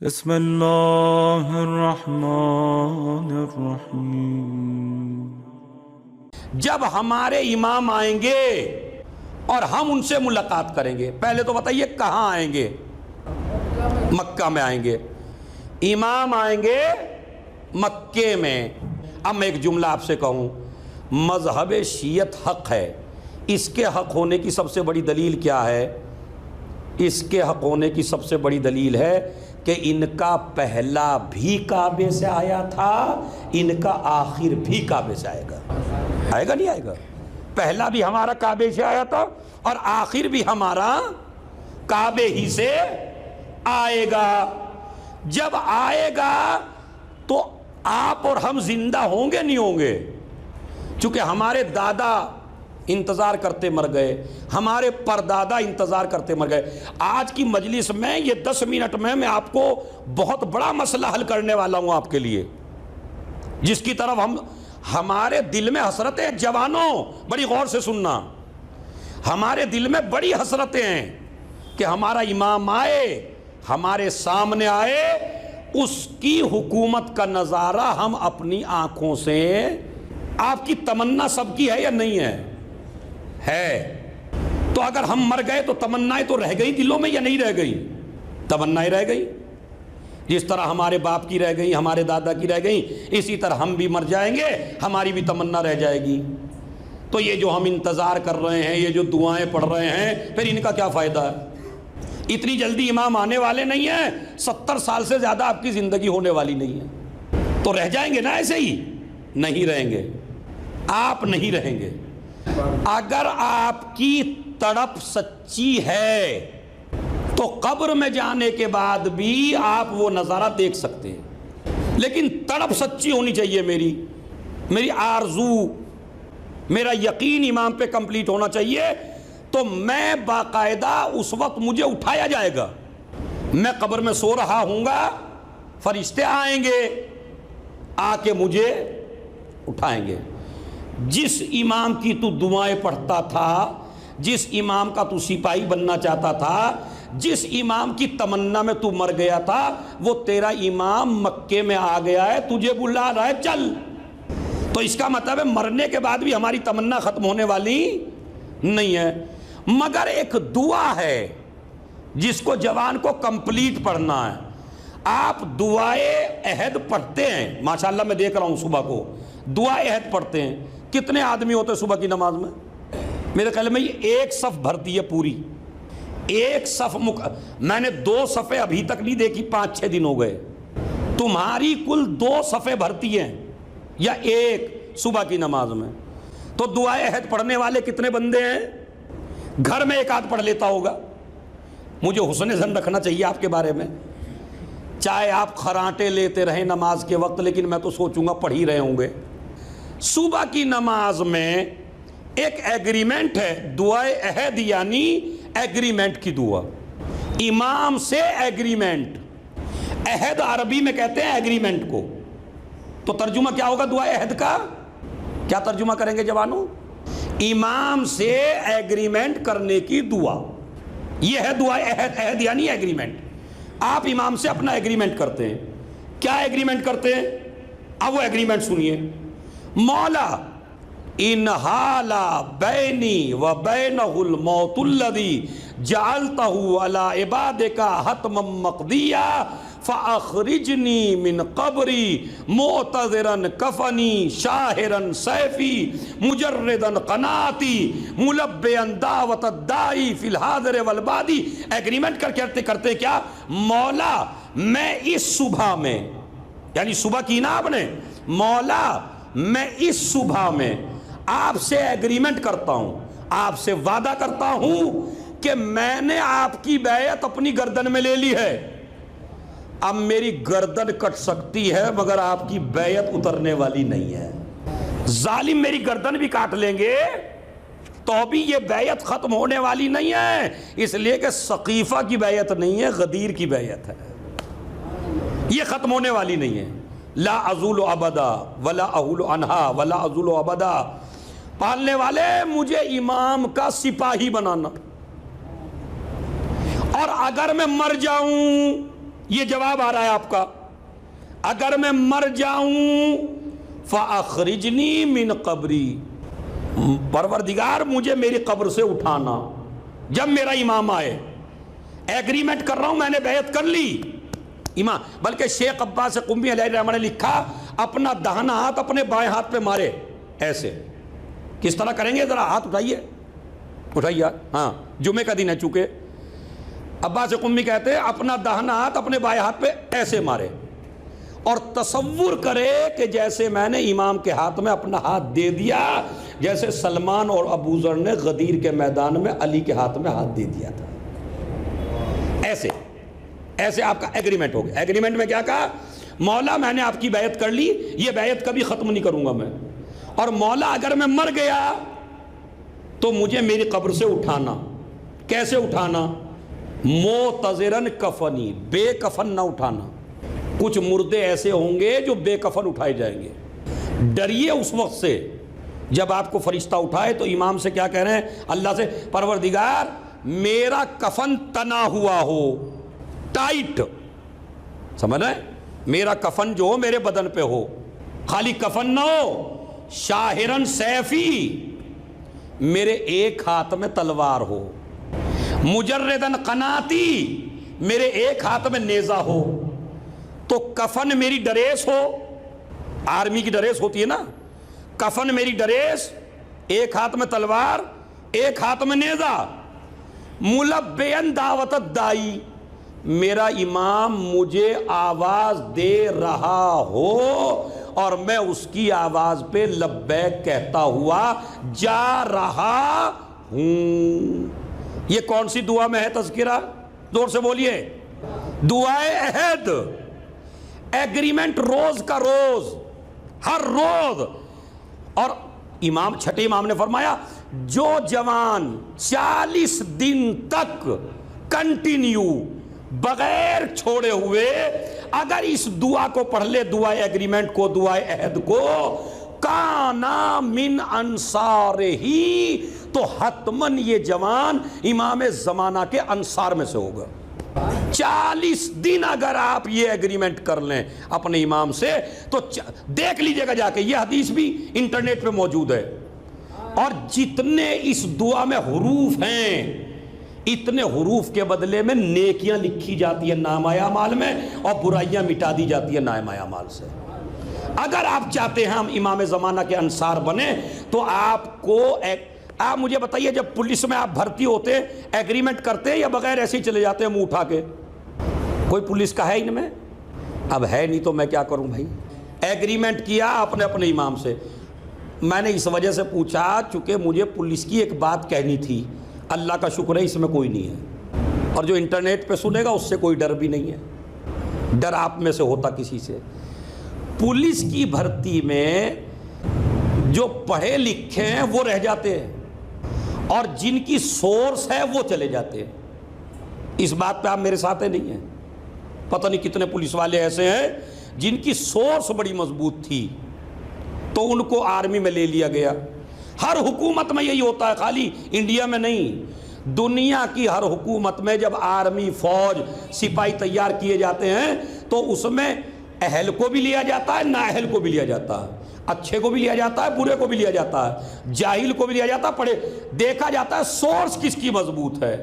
بسم اللہ الرحمن الرحیم۔ جب ہمارے امام آئیں گے اور ہم ان سے ملاقات کریں گے، پہلے تو بتائیے کہاں آئیں گے؟ مکہ میں آئیں گے۔ امام آئیں گے مکے میں۔ اب میں ایک جملہ آپ سے کہوں، مذہب شیعت حق ہے، اس کے حق ہونے کی سب سے بڑی دلیل کیا ہے؟ اس کے حق ہونے کی سب سے بڑی دلیل ہے کہ ان کا پہلا بھی کعبے سے آیا تھا، ان کا آخر بھی کعبے سے آئے گا۔ آئے گا نہیں آئے گا؟ پہلا بھی ہمارا کعبے سے آیا تھا اور آخر بھی ہمارا کعبے ہی سے آئے گا۔ جب آئے گا تو آپ اور ہم زندہ ہوں گے نہیں ہوں گے؟ چونکہ ہمارے دادا انتظار کرتے مر گئے، ہمارے پردادا انتظار کرتے مر گئے۔ آج کی مجلس میں یہ 10 منٹ میں آپ کو بہت بڑا مسئلہ حل کرنے والا ہوں آپ کے لیے، جس کی طرف ہمارے دل میں حسرتیں ہیں۔ جوانوں بڑی غور سے سننا، ہمارے دل میں بڑی حسرتیں ہیں کہ ہمارا امام آئے، ہمارے سامنے آئے، اس کی حکومت کا نظارہ ہم اپنی آنکھوں سے۔ آپ کی تمنا سب کی ہے یا نہیں ہے؟ تو اگر ہم مر گئے تو تمنائیں تو رہ گئی دلوں میں یا نہیں رہ گئی؟ تمنائیں رہ گئی، جس طرح ہمارے باپ کی رہ گئی، ہمارے دادا کی رہ گئی، اسی طرح ہم بھی مر جائیں گے، ہماری بھی تمنا رہ جائے گی۔ تو یہ جو ہم انتظار کر رہے ہیں، یہ جو دعائیں پڑھ رہے ہیں، پھر ان کا کیا فائدہ ہے؟ اتنی جلدی امام آنے والے نہیں ہیں، 70 سال سے زیادہ آپ کی زندگی ہونے والی نہیں ہے، تو رہ جائیں گے نا ایسے ہی؟ نہیں رہیں گے، آپ نہیں رہیں گے۔ اگر آپ کی تڑپ سچی ہے تو قبر میں جانے کے بعد بھی آپ وہ نظارہ دیکھ سکتے ہیں، لیکن تڑپ سچی ہونی چاہیے۔ میری آرزو، میرا یقین امام پہ کمپلیٹ ہونا چاہیے، تو میں باقاعدہ اس وقت مجھے اٹھایا جائے گا۔ میں قبر میں سو رہا ہوں گا، فرشتے آئیں گے، آ کے مجھے اٹھائیں گے۔ جس امام کی تو دعائیں پڑھتا تھا، جس امام کا تو سپاہی بننا چاہتا تھا، جس امام کی تمنا میں تو مر گیا تھا، وہ تیرا امام مکے میں آ گیا ہے، تجھے بلا رہا ہے، چل۔ تو اس کا مطلب ہے مرنے کے بعد بھی ہماری تمنا ختم ہونے والی نہیں ہے، مگر ایک دعا ہے جس کو جوان کو کمپلیٹ پڑھنا ہے۔ آپ دعائے عہد پڑھتے ہیں، ماشاءاللہ میں دیکھ رہا ہوں صبح کو دعائے عہد پڑھتے ہیں۔ کتنے آدمی ہوتے ہیں صبح کی نماز میں؟ میرے خیال میں یہ ایک صف بھرتی ہے پوری، ایک صف میں نے 2 صفیں ابھی تک نہیں دیکھی، 5-6 دن ہو گئے۔ تمہاری کل 2 صفیں بھرتی ہیں یا ایک صبح کی نماز میں؟ تو دعائے عہد پڑھنے والے کتنے بندے ہیں؟ گھر میں ایک آدھ پڑھ لیتا ہوگا۔ مجھے حسن ظن رکھنا چاہیے آپ کے بارے میں، چاہے آپ خراٹے لیتے رہیں نماز کے وقت، لیکن میں تو سوچوں گا پڑھ ہی رہے ہوں گے۔ صبح کی نماز میں ایک ایگریمنٹ ہے، دعائے عہد یعنی ایگریمنٹ کی دعا، امام سے ایگریمنٹ۔ عہد عربی میں کہتے ہیں ایگریمنٹ کو، تو ترجمہ کیا ہوگا دعائے عہد کا؟ کیا ترجمہ کریں گے جوانوں؟ امام سے ایگریمنٹ کرنے کی دعا، یہ ہے دعائے عہد۔ عہد یعنی ایگریمنٹ، آپ امام سے اپنا ایگریمنٹ کرتے ہیں۔ کیا ایگریمنٹ کرتے ہیں؟ اب وہ ایگریمنٹ سنیے۔ مولا ان حالا بینی و بینہ الموت الذی جعلتہ علی عبادک حتما مقضیا فاخرجنی من قبری معتذرا کفنی شاہرا سیفی مجردا قناتی ملبیا دعوت الداعی فی الحاضر والبادی۔ ایگریمنٹ کرتے کیا؟ مولا میں اس صبح میں، یعنی صبح کی نا آپ نے، مولا میں اس صبح میں آپ سے ایگریمنٹ کرتا ہوں، آپ سے وعدہ کرتا ہوں کہ میں نے آپ کی بیعت اپنی گردن میں لے لی ہے۔ اب میری گردن کٹ سکتی ہے مگر آپ کی بیعت اترنے والی نہیں ہے۔ ظالم میری گردن بھی کاٹ لیں گے تو بھی یہ بیعت ختم ہونے والی نہیں ہے، اس لیے کہ سقیفہ کی بیعت نہیں ہے، غدیر کی بیعت ہے، یہ ختم ہونے والی نہیں ہے۔ لا ازول ابدا ولا احول عنہا ولا ازول ابدا۔ پالنے والے مجھے امام کا سپاہی بنانا، اور اگر میں مر جاؤں یہ جواب آ رہا ہے آپ کا. اگر میں مر جاؤں فاخرجنی من قبری، پروردگار مجھے میری قبر سے اٹھانا جب میرا امام آئے. ایگریمنٹ کر رہا ہوں، میں نے بیعت کر لی امام. بلکہ شیخ عباس قمی علیہ الرحمہ نے لکھا اپنا داہنا ہاتھ اپنے بائیں ہاتھ پہ مارے ایسے. کس طرح کریں گے؟ ذرا ہاتھ اٹھائیے، اٹھائیے. ہاں جمعے کا دن ہے چونکہ. عباس قمی کہتے ہیں اپنا داہنا ہاتھ اپنے بائیں ہاتھ پہ ایسے مارے اور تصور کرے کہ جیسے میں نے امام کے ہاتھ میں اپنا ہاتھ دے دیا جیسے سلمان اور ابو ذر نے غدیر کے میدان میں علی کے ہاتھ میں ہاتھ دے دیا تھا. ایسے ایسے آپ کا ایگریمنٹ ہو گیا. ایگریمنٹ میں کیا کہا؟ مولا میں نے آپ کی بیعت کر لی، یہ بیعت کبھی ختم نہیں کروں گا میں، اور مولا اگر میں مر گیا تو مجھے میری قبر سے اٹھانا. کیسے اٹھانا؟ معتذرن کفنی، بے کفن نہ اٹھانا. کچھ مردے ایسے ہوں گے جو بے کفن اٹھائے جائیں گے. ڈریے اس وقت سے جب آپ کو فرشتہ اٹھائے تو امام سے کیا کہہ رہے ہیں؟ اللہ سے پروردگار میرا کفن تنا ہوا ہو، ٹائٹ، سمجھ رہے ہیں؟ میرا کفن جو ہو میرے بدن پہ ہو، خالی کفن نہ ہو، شاہرن سیفی، میرے ایک ہاتھ میں تلوار ہو، مجردن قناتی، میرے ایک ہاتھ میں نیزہ ہو. تو کفن میری ڈریس ہو، آرمی کی ڈریس ہوتی ہے نا، کفن میری ڈریس، ایک ہاتھ میں تلوار ایک ہاتھ میں نیزہ. ملبین دعوت الدائی، میرا امام مجھے آواز دے رہا ہو اور میں اس کی آواز پہ لبیک کہتا ہوا جا رہا ہوں. یہ کون سی دعا میں ہے تذکرہ؟ زور سے بولیے. دعائے عہد، ایگریمنٹ روز کا روز، ہر روز. اور امام چھٹے امام نے فرمایا جو جوان 40 دن تک کنٹینیو بغیر چھوڑے ہوئے اگر اس دعا کو پڑھ لے، دعائے ایگریمنٹ کو، دعائے عہد کو، کانا من انصار ہی، تو حتماً یہ جوان امام زمانہ کے انصار میں سے ہوگا. 40 دن اگر آپ یہ ایگریمنٹ کر لیں اپنے امام سے تو دیکھ لیجئے گا جا کے، یہ حدیث بھی انٹرنیٹ پہ موجود ہے. اور جتنے اس دعا میں حروف ہیں اتنے حروف کے بدلے میں نیکیاں لکھی جاتی ہیں نامہ اعمال میں اور برائیاں مٹا دی جاتی ہیں نامہ اعمال سے. اگر آپ چاہتے ہیں ہم امام زمانہ کے انصار بنیں تو آپ کو آپ مجھے بتائیے جب پولیس میں آپ بھرتی ہوتے ایگریمنٹ کرتے یا بغیر ایسے ہی چلے جاتے ہیں منہ اٹھا کے؟ کوئی پولیس کا ہے ان میں؟ اب ہے نہیں تو میں کیا کروں بھائی. ایگریمنٹ کیا آپ نے اپنے امام سے. میں نے اس وجہ سے پوچھا چونکہ مجھے پولیس کی ایک بات کہنی تھی. اللہ کا شکر ہے اس میں کوئی نہیں ہے، اور جو انٹرنیٹ پہ سنے گا اس سے کوئی ڈر بھی نہیں ہے. ڈر آپ میں سے ہوتا کسی سے. پولیس کی بھرتی میں جو پڑھے لکھے ہیں وہ رہ جاتے ہیں اور جن کی سورس ہے وہ چلے جاتے ہیں. اس بات پہ آپ میرے ساتھ نہیں ہیں. پتہ نہیں کتنے پولیس والے ایسے ہیں جن کی سورس بڑی مضبوط تھی تو ان کو آرمی میں لے لیا گیا. ہر حکومت میں یہی ہوتا ہے، خالی انڈیا میں نہیں، دنیا کی ہر حکومت میں جب آرمی فوج سپاہی تیار کیے جاتے ہیں تو اس میں اہل کو بھی لیا جاتا ہے، نااہل کو بھی لیا جاتا ہے، اچھے کو بھی لیا جاتا ہے، برے کو بھی لیا جاتا ہے، جاہل کو بھی لیا جاتا ہے، پڑھے. دیکھا جاتا ہے سورس کس کی مضبوط ہے.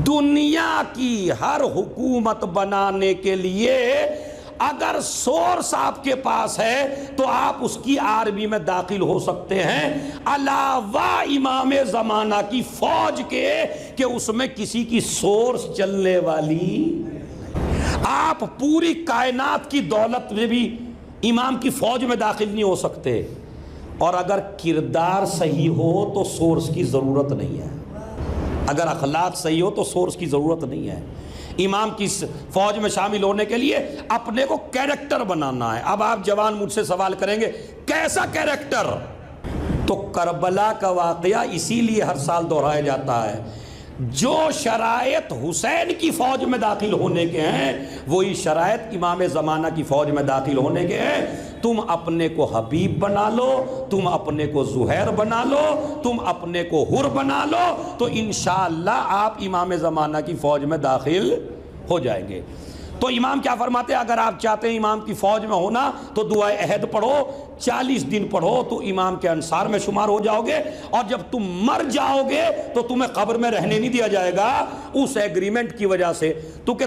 دنیا کی ہر حکومت بنانے کے لیے اگر سورس آپ کے پاس ہے تو آپ اس کی آرمی میں داخل ہو سکتے ہیں، علاوہ امام زمانہ کی فوج کے کہ اس میں کسی کی سورس چلنے والی. آپ پوری کائنات کی دولت میں بھی امام کی فوج میں داخل نہیں ہو سکتے. اور اگر کردار صحیح ہو تو سورس کی ضرورت نہیں ہے. اگر اخلاق صحیح ہو تو سورس کی ضرورت نہیں ہے. امام کی فوج میں شامل ہونے کے لیے اپنے کو کیریکٹر بنانا ہے. اب آپ جوان مجھ سے سوال کریں گے کیسا کیریکٹر؟ تو کربلا کا واقعہ اسی لیے ہر سال دہرایا جاتا ہے. جو شرائط حسین کی فوج میں داخل ہونے کے ہیں وہی شرائط امام زمانہ کی فوج میں داخل ہونے کے ہیں. تم اپنے کو حبیب بنا لو، تم اپنے کو زہیر بنا لو، تم اپنے کو حر بنا لو تو انشاءاللہ آپ امام زمانہ کی فوج میں داخل ہو جائیں گے. تو امام کیا فرماتے ہیں؟ اگر آپ چاہتے ہیں امام کی فوج میں ہونا تو دعائے عہد پڑھو، 40 دن پڑھو تو امام کے انصار میں شمار ہو جاؤ گے، اور جب تم مر جاؤ گے تو تمہیں قبر میں رہنے نہیں دیا جائے گا اس ایگریمنٹ کی وجہ سے۔ تو کہ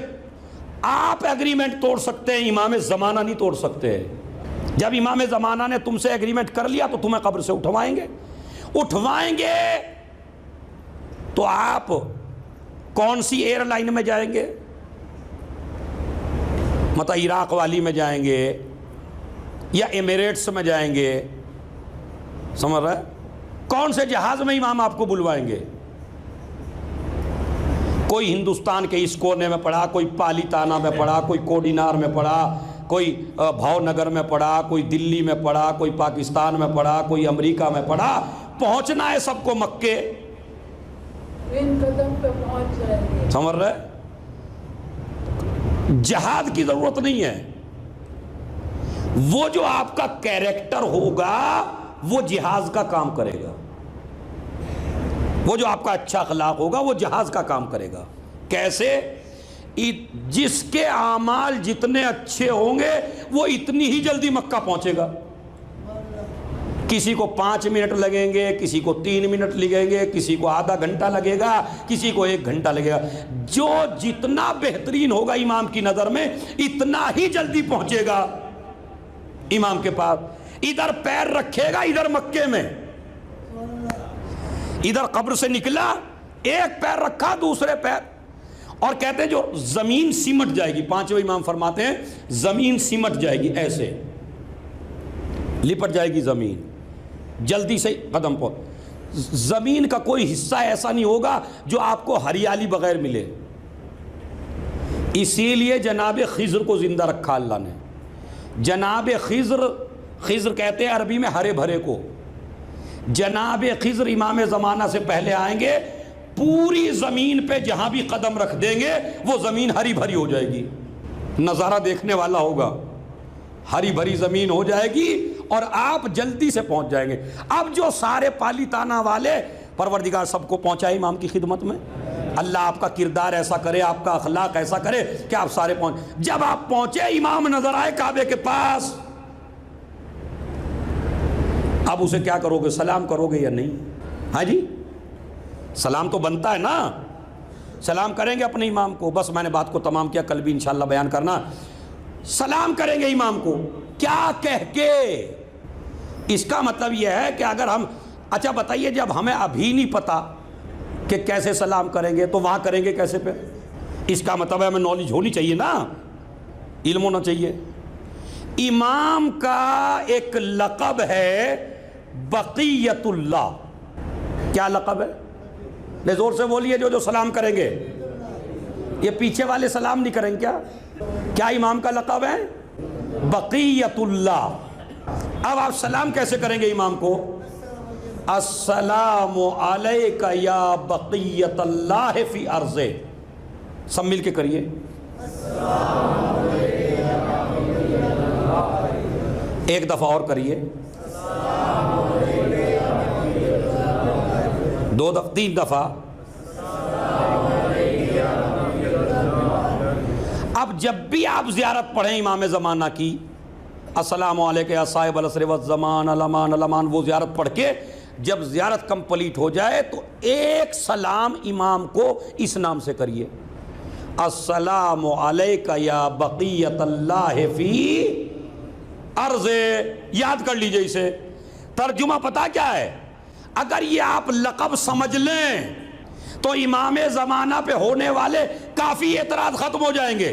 آپ ایگریمنٹ توڑ سکتے ہیں، امام زمانہ نہیں توڑ سکتے۔ جب امام زمانہ نے تم سے ایگریمنٹ کر لیا تو تمہیں قبر سے اٹھوائیں گے تو آپ کون سی ایئر لائن میں جائیں گے؟ مطلب عراق والی میں جائیں گے یا ایمریٹس میں جائیں گے؟ سمجھ رہے؟ کون سے جہاز میں امام آپ کو بلوائیں گے؟ کوئی ہندوستان کے اس کونے میں پڑھا، کوئی پالی تانا میں پڑھا، کوئی کوڈینار میں پڑھا، کوئی بھاؤ نگر میں پڑھا، کوئی دلی میں پڑھا، کوئی پاکستان میں پڑھا، کوئی امریکہ میں پڑھا، پہنچنا ہے سب کو مکے۔ قدم پہ پہنچ جائیں گے۔ سمجھ رہے؟ جہاد کی ضرورت نہیں ہے، وہ جو آپ کا کیریکٹر ہوگا وہ جہاز کا کام کرے گا، وہ جو آپ کا اچھا اخلاق ہوگا وہ جہاز کا کام کرے گا۔ کیسے؟ جس کے اعمال جتنے اچھے ہوں گے وہ اتنی ہی جلدی مکہ پہنچے گا۔ کسی کو 5 منٹ لگیں گے، کسی کو 3 منٹ لگیں گے، کسی کو آدھا گھنٹہ لگے گا، کسی کو 1 گھنٹہ لگے گا۔ جو جتنا بہترین ہوگا امام کی نظر میں اتنا ہی جلدی پہنچے گا امام کے پاس۔ ادھر پیر رکھے گا ادھر مکے میں، ادھر قبر سے نکلا ایک پیر رکھا دوسرے پیر، اور کہتے ہیں جو زمین سمٹ جائے گی، 5ویں امام فرماتے ہیں زمین سمٹ جائے گی، ایسے لپٹ جائے گی زمین، جلدی سے قدم پہنچ۔ زمین کا کوئی حصہ ایسا نہیں ہوگا جو آپ کو ہریالی بغیر ملے۔ اسی لیے جناب خضر کو زندہ رکھا اللہ نے۔ جناب خضر کہتے ہیں عربی میں ہرے بھرے کو۔ جناب خضر امام زمانہ سے پہلے آئیں گے، پوری زمین پہ جہاں بھی قدم رکھ دیں گے وہ زمین ہری بھری ہو جائے گی، نظارہ دیکھنے والا ہوگا، ہری بھری زمین ہو جائے گی اور آپ جلدی سے پہنچ جائیں گے۔ اب جو سارے پالی تانا والے، پروردگار سب کو پہنچائے امام کی خدمت میں، اللہ آپ کا کردار ایسا کرے، آپ کا اخلاق ایسا کرے کہ آپ سارے پہنچ۔ جب آپ پہنچے امام نظر آئے کعبے کے پاس، اب اسے کیا کرو گے؟ سلام کرو گے یا نہیں؟ ہاں جی، سلام تو بنتا ہے نا، سلام کریں گے اپنے امام کو۔ بس میں نے بات کو تمام کیا، کل بھی انشاءاللہ بیان کرنا۔ سلام کریں گے امام کو کیا کہہ کے؟ اس کا مطلب یہ ہے کہ اگر ہم، اچھا بتائیے، جب ہمیں ابھی نہیں پتا کہ کیسے سلام کریں گے تو وہاں کریں گے کیسے پہ؟ اس کا مطلب ہے ہمیں نالج ہونی چاہیے نا، علم ہونا چاہیے۔ امام کا ایک لقب ہے بقیت اللہ۔ کیا لقب ہے؟ لے زور سے بولیے، جو سلام کریں گے۔ یہ پیچھے والے سلام نہیں کریں کیا؟ کیا امام کا لقب ہے؟ بقیت اللہ۔ اب آپ سلام کیسے کریں گے امام کو؟ السلام علیک یا بقیت اللہ فی ارضہ۔ سب مل کے کریے، ایک دفعہ اور کریے، 2 دفعہ، 3 دفعہ۔ اب جب بھی آپ زیارت پڑھیں امام زمانہ کی، السلام علیکم یا صاحب العصر والزمان الامان الامان، وہ زیارت پڑھ کے جب زیارت کمپلیٹ ہو جائے تو ایک سلام امام کو اس نام سے کریے، السلام علیک یا بقیت اللہ فی ارض۔ یاد کر لیجئے اسے، ترجمہ پتہ کیا ہے؟ اگر یہ آپ لقب سمجھ لیں تو امام زمانہ پہ ہونے والے کافی اعتراض ختم ہو جائیں گے۔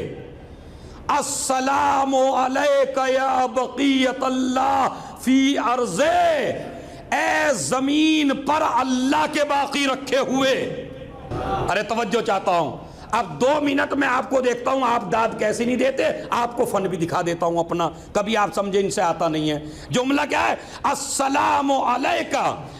السلام علیک یا بقیت اللہ فی ارض، اے زمین پر اللہ کے باقی رکھے ہوئے۔ ارے توجہ چاہتا ہوں، اب 2 منٹ میں آپ کو دیکھتا ہوں آپ داد کیسے نہیں دیتے، آپ کو فن بھی دکھا دیتا ہوں اپنا، کبھی آپ سمجھے ان سے آتا نہیں ہے۔ جملہ کیا ہے؟ السلام علیک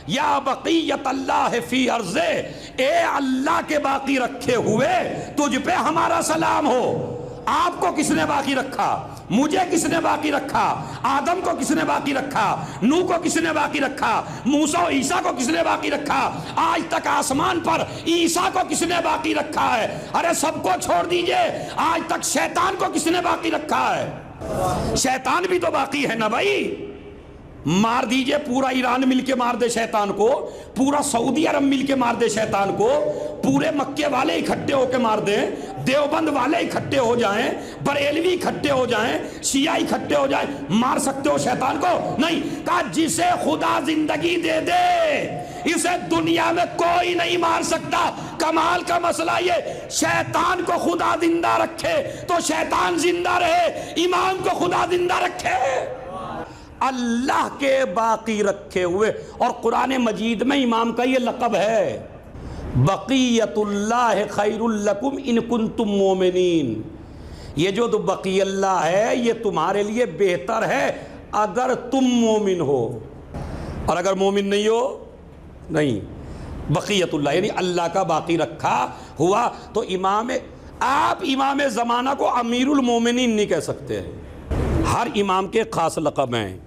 یا بقیت اللہ فی ارض، اے اللہ کے باقی رکھے ہوئے تجھ پہ ہمارا سلام ہو۔ آپ کو کس نے باقی رکھا؟ مجھے کس نے باقی رکھا؟ آدم کو کس نے باقی رکھا؟ نوح کو کس نے باقی رکھا؟ موسیٰ و عیسیٰ کو کس نے باقی رکھا؟ آج تک آسمان پر عیسیٰ کو کس نے باقی رکھا ہے؟ ارے سب کو چھوڑ دیجئے، آج تک شیطان کو کس نے باقی رکھا ہے؟ شیطان بھی تو باقی ہے نا بھائی۔ مار دیجئے، پورا ایران مل کے مار دے شیطان کو، پورا سعودی عرب مل کے مار دے شیطان کو، پورے مکے والے اکٹھے ہو کے مار دیں، دیوبند والے اکٹھے ہو جائیں، بریلوی اکٹھے ہو جائیں، شیعہ اکٹھے ہو جائیں، مار سکتے ہو شیطان کو؟ نہیں۔ کہا جسے خدا زندگی دے دے اسے دنیا میں کوئی نہیں مار سکتا۔ کمال کا مسئلہ یہ، شیطان کو خدا زندہ رکھے تو شیطان زندہ رہے، امام کو خدا زندہ رکھے اللہ کے باقی رکھے ہوئے۔ اور قرآن مجید میں امام کا یہ لقب ہے، بقیت اللہ خیر لکم ان کنتم مومنین۔ یہ جو بقی اللہ ہے یہ تمہارے لیے بہتر ہے اگر تم مومن ہو، اور اگر مومن نہیں ہو نہیں۔ بقیت اللہ یعنی اللہ کا باقی رکھا ہوا۔ تو آپ امام زمانہ کو امیر المومنین نہیں کہہ سکتے، ہر امام کے خاص لقب ہیں۔